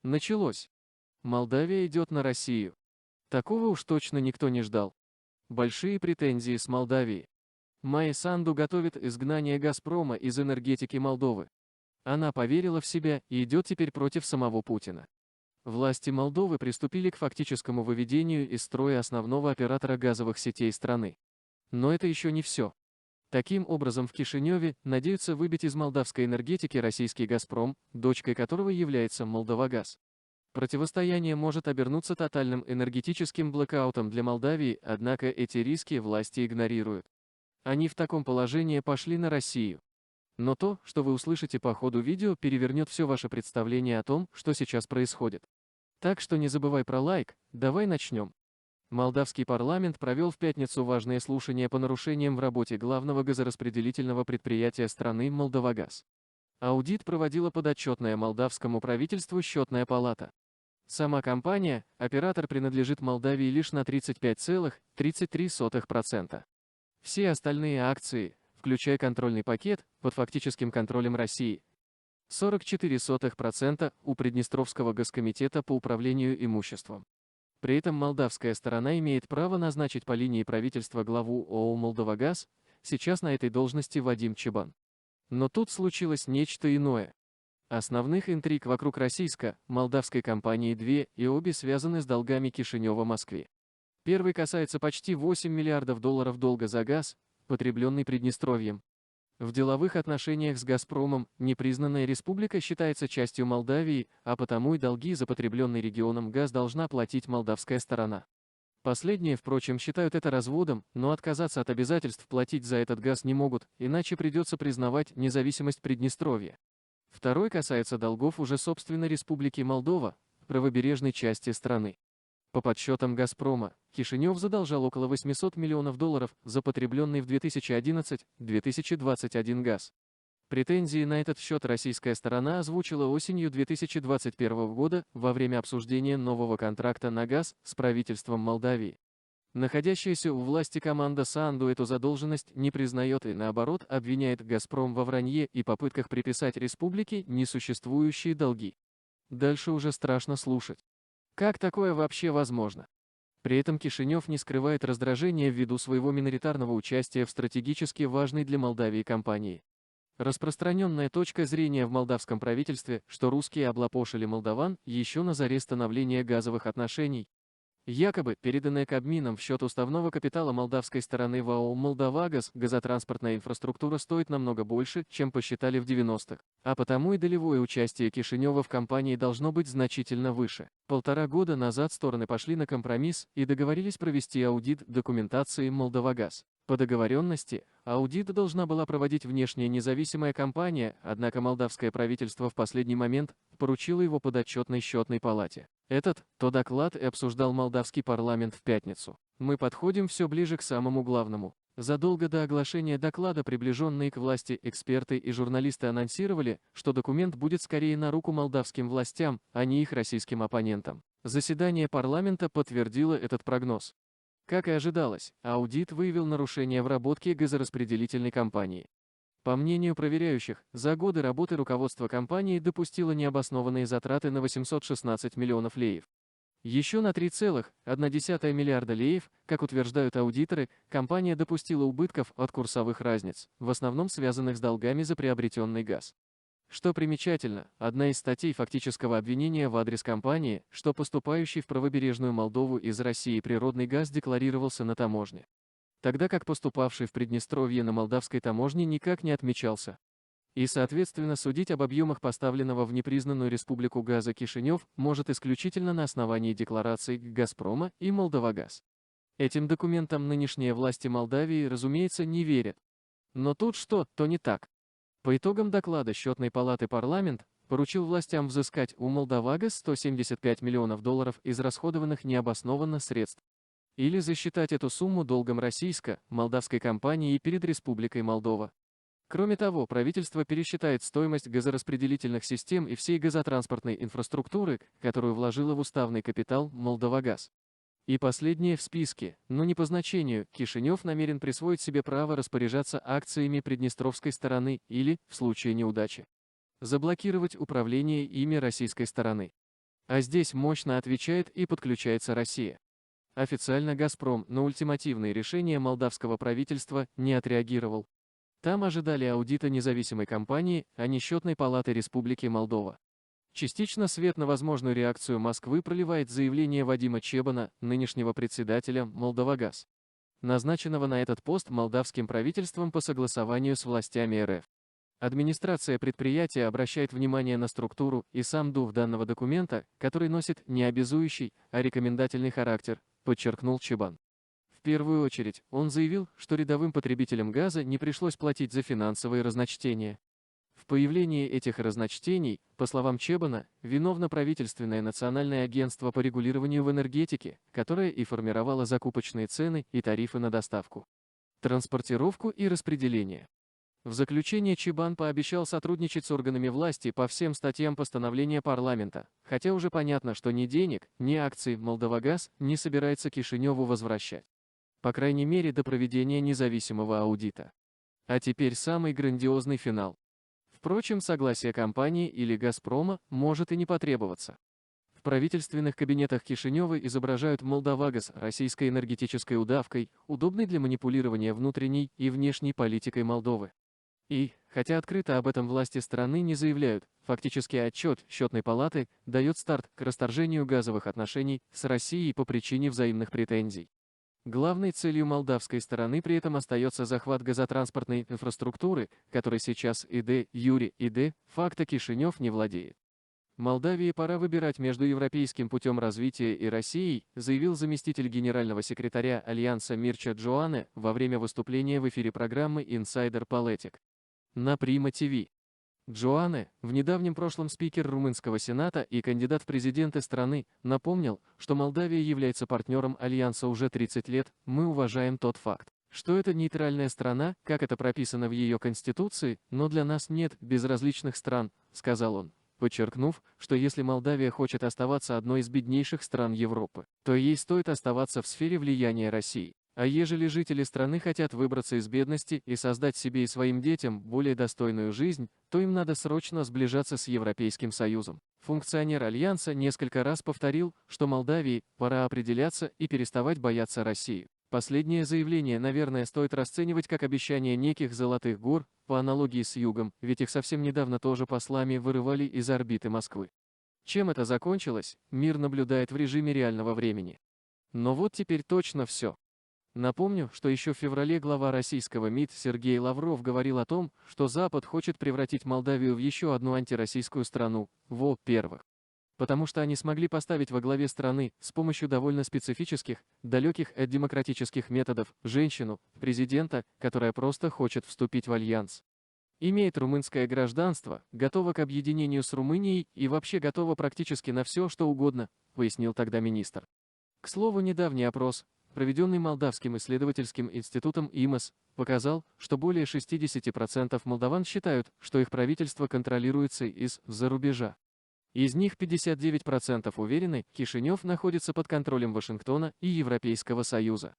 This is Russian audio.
Началось. Молдавия идет на Россию. Такого уж точно никто не ждал. Большие претензии с Молдавией. Майя Санду готовит изгнание «Газпрома» из энергетики Молдовы. Она поверила в себя и идет теперь против самого Путина. Власти Молдовы приступили к фактическому выведению из строя основного оператора газовых сетей страны. Но это еще не все. Таким образом, в Кишиневе надеются выбить из молдавской энергетики российский «Газпром», дочкой которого является «Молдовагаз». Противостояние может обернуться тотальным энергетическим блэкаутом для Молдавии, однако эти риски власти игнорируют. Они в таком положении пошли на Россию. Но то, что вы услышите по ходу видео, перевернет все ваше представление о том, что сейчас происходит. Так что не забывай про лайк, давай начнем. Молдавский парламент провел в пятницу важные слушания по нарушениям в работе главного газораспределительного предприятия страны «Молдовагаз». Аудит проводила подотчетная молдавскому правительству счетная палата. Сама компания, оператор, принадлежит Молдавии лишь на 35,33%. Все остальные акции, включая контрольный пакет, под фактическим контролем России. 44% у Приднестровского госкомитета по управлению имуществом. При этом молдавская сторона имеет право назначить по линии правительства главу ООО «Молдовагаз», сейчас на этой должности Вадим Чебан. Но тут случилось нечто иное. Основных интриг вокруг российско-молдавской компании две, и обе связаны с долгами Кишинева Москве. Первый касается почти 8 миллиардов долларов долга за газ, потребленный Приднестровьем. В деловых отношениях с «Газпромом» непризнанная республика считается частью Молдавии, а потому и долги за потребленный регионом газ должна платить молдавская сторона. Последние, впрочем, считают это разводом, но отказаться от обязательств платить за этот газ не могут, иначе придется признавать независимость Приднестровья. Второй касается долгов уже собственной республики Молдова, правобережной части страны. По подсчетам «Газпрома», Кишинев задолжал около 800 миллионов долларов за потребленный в 2011-2021 газ. Претензии на этот счет российская сторона озвучила осенью 2021 года во время обсуждения нового контракта на газ с правительством Молдавии. Находящаяся у власти команда Санду эту задолженность не признает и, наоборот, обвиняет «Газпром» во вранье и попытках приписать республике несуществующие долги. Дальше уже страшно слушать. Как такое вообще возможно? При этом Кишинев не скрывает раздражения ввиду своего миноритарного участия в стратегически важной для Молдавии компании. Распространенная точка зрения в молдавском правительстве, что русские облапошили молдаван еще на заре становления газовых отношений. Якобы, переданная Кабмином в счет уставного капитала молдавской стороны в АО «Молдовагаз», газотранспортная инфраструктура стоит намного больше, чем посчитали в 90-х, а потому и долевое участие Кишинева в компании должно быть значительно выше. 1,5 года назад стороны пошли на компромисс и договорились провести аудит документации «Молдовагаз». По договоренности, аудит должна была проводить внешняя независимая компания, однако молдавское правительство в последний момент поручило его подотчетной счетной палате. То доклад и обсуждал молдавский парламент в пятницу. Мы подходим все ближе к самому главному. Задолго до оглашения доклада приближенные к власти эксперты и журналисты анонсировали, что документ будет скорее на руку молдавским властям, а не их российским оппонентам. Заседание парламента подтвердило этот прогноз. Как и ожидалось, аудит выявил нарушения в работе газораспределительной компании. По мнению проверяющих, за годы работы руководство компании допустило необоснованные затраты на 816 миллионов леев. Еще на 3,1 миллиарда леев, как утверждают аудиторы, компания допустила убытков от курсовых разниц, в основном связанных с долгами за приобретенный газ. Что примечательно, одна из статей фактического обвинения в адрес компании, что поступающий в правобережную Молдову из России природный газ декларировался на таможне, тогда как поступавший в Приднестровье на молдавской таможне никак не отмечался. И, соответственно, судить об объемах поставленного в непризнанную республику газа Кишинев может исключительно на основании деклараций «Газпрома» и «Молдовагаз». Этим документам нынешние власти Молдавии, разумеется, не верят. Но тут что-то не так. По итогам доклада счетной палаты парламент поручил властям взыскать у «Молдовагаз» 175 миллионов долларов израсходованных необоснованно средств. Или засчитать эту сумму долгом российско-молдавской компании перед Республикой Молдова. Кроме того, правительство пересчитает стоимость газораспределительных систем и всей газотранспортной инфраструктуры, которую вложило в уставный капитал «Молдовагаз». И последнее в списке, но не по значению, Кишинев намерен присвоить себе право распоряжаться акциями приднестровской стороны или, в случае неудачи, заблокировать управление ими российской стороны. А здесь мощно отвечает и подключается Россия. Официально «Газпром» на ультимативные решения молдавского правительства не отреагировал. Там ожидали аудита независимой компании, а не Счетной палаты Республики Молдова. Частично свет на возможную реакцию Москвы проливает заявление Вадима Чебана, нынешнего председателя «Молдовагаз», назначенного на этот пост молдавским правительством по согласованию с властями РФ. Администрация предприятия обращает внимание на структуру и сам дух данного документа, который носит не обязующий, а рекомендательный характер, подчеркнул Чебан. В первую очередь, он заявил, что рядовым потребителям газа не пришлось платить за финансовые разночтения. В появлении этих разночтений, по словам Чебана, виновно правительственное Национальное агентство по регулированию в энергетике, которое и формировало закупочные цены и тарифы на доставку, транспортировку и распределение. В заключение Чебан пообещал сотрудничать с органами власти по всем статьям постановления парламента, хотя уже понятно, что ни денег, ни акций «Молдовагаз» не собирается Кишиневу возвращать. По крайней мере, до проведения независимого аудита. А теперь самый грандиозный финал. Впрочем, согласие компании или «Газпрома» может и не потребоваться. В правительственных кабинетах Кишинева изображают «Молдовагаз» российской энергетической удавкой, удобной для манипулирования внутренней и внешней политикой Молдовы. И, хотя открыто об этом власти страны не заявляют, фактически отчет Счетной палаты дает старт к расторжению газовых отношений с Россией по причине взаимных претензий. Главной целью молдавской стороны при этом остается захват газотранспортной инфраструктуры, которой сейчас ИД, Юри, ИД, факта Кишинев не владеет. Молдавии пора выбирать между европейским путем развития и Россией, заявил заместитель генерального секретаря Альянса Мирча Джоане во время выступления в эфире программы Insider Politic на Prima TV. Джоане, в недавнем прошлом спикер Румынского сената и кандидат в президенты страны, напомнил, что Молдавия является партнером Альянса уже 30 лет. Мы уважаем тот факт, что это нейтральная страна, как это прописано в ее конституции, но для нас нет безразличных стран, сказал он, подчеркнув, что если Молдавия хочет оставаться одной из беднейших стран Европы, то ей стоит оставаться в сфере влияния России. А ежели жители страны хотят выбраться из бедности и создать себе и своим детям более достойную жизнь, то им надо срочно сближаться с Европейским Союзом. Функционер Альянса несколько раз повторил, что Молдавии пора определяться и переставать бояться России. Последнее заявление, наверное, стоит расценивать как обещание неких золотых гор, по аналогии с Югом, ведь их совсем недавно тоже послами вырывали из орбиты Москвы. Чем это закончилось, мир наблюдает в режиме реального времени. Но вот теперь точно все. Напомню, что еще в феврале глава российского МИД Сергей Лавров говорил о том, что Запад хочет превратить Молдавию в еще одну антироссийскую страну, во-первых, потому что они смогли поставить во главе страны, с помощью довольно специфических, далеких от демократических методов, женщину, президента, которая просто хочет вступить в альянс. Имеет румынское гражданство, готова к объединению с Румынией и вообще готова практически на все, что угодно, пояснил тогда министр. К слову, недавний опрос, проведенный Молдавским исследовательским институтом ИМОС, показал, что более 60% молдаван считают, что их правительство контролируется из-за рубежа. Из них 59% уверены, Кишинев находится под контролем Вашингтона и Европейского Союза.